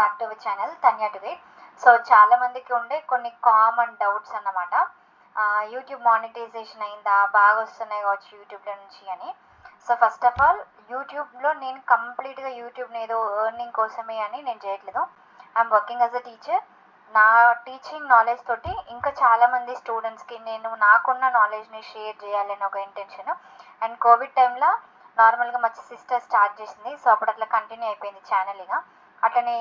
Back to our channel Tanya today. So చాలా మందికి ఉండే కొన్ని కామన్ డౌట్స్ అన్నమాట. యూట్యూబ్ మానిటైజేషన్ అయిందా, బాగా వస్తున్నాయి కావచ్చు యూట్యూబ్లో నుంచి అని. సో ఫస్ట్ ఆఫ్ ఆల్ యూట్యూబ్లో నేను కంప్లీట్గా యూట్యూబ్ని ఏదో ఎర్నింగ్ కోసమే అని నేను చేయట్లేదు. I'm working as a teacher. నా టీచింగ్ నాలెడ్జ్ తోటి ఇంకా చాలామంది స్టూడెంట్స్కి నేను నాకున్న నాలెడ్జ్ని షేర్ చేయాలని ఒక ఇంటెన్షన్. అండ్ కోవిడ్ టైంలో నార్మల్గా మా సిస్టర్ స్టార్ట్ చేసింది. సో అప్పుడు అట్లా కంటిన్యూ అయిపోయింది ఛానల్. ఇక అట్లనే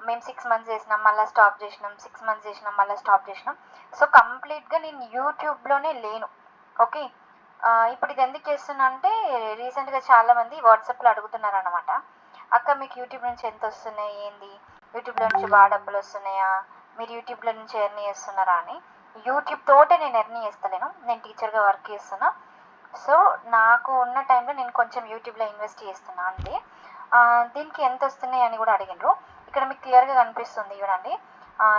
మేము 6 months చేసినాం, మళ్ళీ స్టాప్ చేసినాం, 6 months చేసినాం, మళ్ళీ స్టాప్ చేసినాం. సో కంప్లీట్గా నేను యూట్యూబ్లోనే లేను. ఓకే, ఇప్పుడు ఇది ఎందుకు చేస్తున్నా అంటే రీసెంట్గా చాలామంది వాట్సాప్లో అడుగుతున్నారు అనమాట, అక్క మీకు యూట్యూబ్ నుంచి ఎంత వస్తున్నాయి, ఏంది యూట్యూబ్లో నుంచి బాగా డబ్బులు వస్తున్నాయా, మీరు యూట్యూబ్లో నుంచి ఎర్న్ చేస్తున్నారా అని. యూట్యూబ్ తోటే నేను ఎర్న్ చేస్తలేను, నేను టీచర్గా వర్క్ చేస్తున్నా. సో నాకు ఉన్న టైంలో నేను కొంచెం యూట్యూబ్లో ఇన్వెస్ట్ చేస్తున్నా అంతే. దీనికి ఎంత వస్తున్నాయి అని కూడా అడిగినారు. ఇక్కడ మీకు క్లియర్గా కనిపిస్తుంది చూడండి,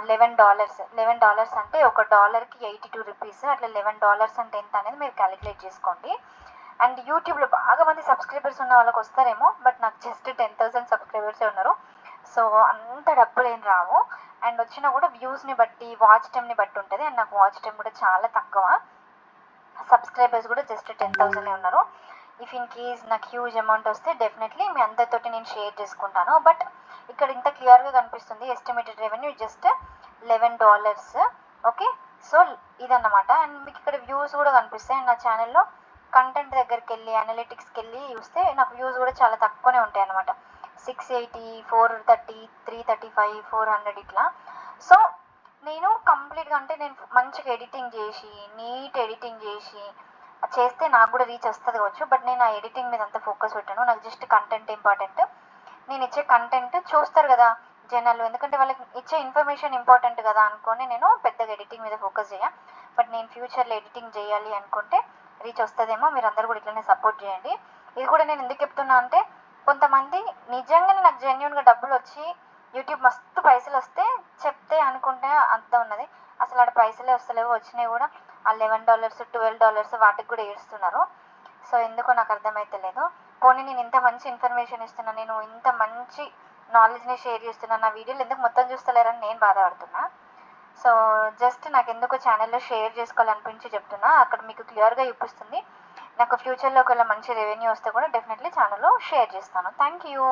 $11 అంటే $1కి 82 రూపీస్. అట్లా $11 అంటే ఎంత అనేది మీరు క్యాలిక్యులేట్ చేసుకోండి. అండ్ యూట్యూబ్లో బాగా మంది సబ్స్క్రైబర్స్ ఉన్న వాళ్ళకి వస్తారేమో, బట్ నాకు జస్ట్ 10,000 సబ్స్క్రైబర్సే ఉన్నారు. సో అంత డబ్బులు ఏం రావు. అండ్ వచ్చినా కూడా వ్యూస్ని బట్టి, వాచ్ టైంని బట్టి ఉంటుంది. అండ్ నాకు వాచ్ టైం కూడా చాలా తక్కువ, సబ్స్క్రైబర్స్ కూడా జస్ట్ 10,000 ఉన్నారు. ఇఫ్ ఇన్ కేస్ నాకు హ్యూజ్ అమౌంట్ వస్తే డెఫినెట్లీ మీ అందరితోటి నేను షేర్ చేసుకుంటాను. బట్ ఇక్కడ ఇంత క్లియర్గా కనిపిస్తుంది, estimated revenue just $11. Okay, so ఇదన్నమాట. అండ్ మీకు ఇక్కడ వ్యూస్ కూడా కనిపిస్తాయి. అండ్ నా ఛానల్లో కంటెంట్ దగ్గరికి వెళ్ళి అనలిటిక్స్కి వెళ్ళి చూస్తే నాకు వ్యూస్ కూడా చాలా తక్కువనే ఉంటాయి అన్నమాట. 680, 430, 335, 400 ఇట్లా. సో నేను కంప్లీట్గా అంటే నేను మంచిగా ఎడిటింగ్ చేసి, నీట్ ఎడిటింగ్ చేసి చేస్తే నాకు కూడా రీచ్ వస్తుంది కావచ్చు. బట్ నేను ఆ ఎడిటింగ్ మీద అంత ఫోకస్ పెట్టాను. నాకు జస్ట్ కంటెంట్ ఇంపార్టెంట్. నేను ఇచ్చే కంటెంట్ చూస్తారు కదా జనాలు, ఎందుకంటే వాళ్ళకి ఇచ్చే ఇన్ఫర్మేషన్ ఇంపార్టెంట్ కదా అనుకొని నేను పెద్దగా ఎడిటింగ్ మీద ఫోకస్ చేయ. బట్ నేను ఫ్యూచర్లో ఎడిటింగ్ చేయాలి అనుకుంటే రీచ్ వస్తుందేమో, మీరు అందరూ కూడా ఇట్లనే సపోర్ట్ చేయండి. ఇది కూడా నేను ఎందుకు చెప్తున్నా అంటే, కొంతమంది నిజంగానే నాకు జెన్యున్గా డబ్బులు వచ్చి యూట్యూబ్ మస్తు పైసలు వస్తే చెప్తే అనుకుంటే అర్థం ఉన్నది. అసలు ఆడ పైసలే వస్తలేవు, వచ్చినాయి కూడా ఆ $11, $12 వాటికి కూడా ఏడుస్తున్నారు. సో ఎందుకో నాకు అర్థమైతే లేదు. పోనీ నేను ఇంత మంచి ఇన్ఫర్మేషన్ ఇస్తున్నా, నేను ఇంత మంచి నాలెడ్జ్ని షేర్ చేస్తున్నా, నా వీడియోలు ఎందుకు మొత్తం చూస్తలేరని నేను బాధపడుతున్నా. సో జస్ట్ నాకు ఎందుకో ఛానల్లో షేర్ చేసుకోవాలనిపించి చెప్తున్నా. అక్కడ మీకు క్లియర్గా చూపిస్తుంది. నాకు ఫ్యూచర్లో ఒకవేళ మంచి రెవెన్యూ వస్తే కూడా డెఫినెట్లీ ఛానల్లో షేర్ చేస్తాను. Thank you.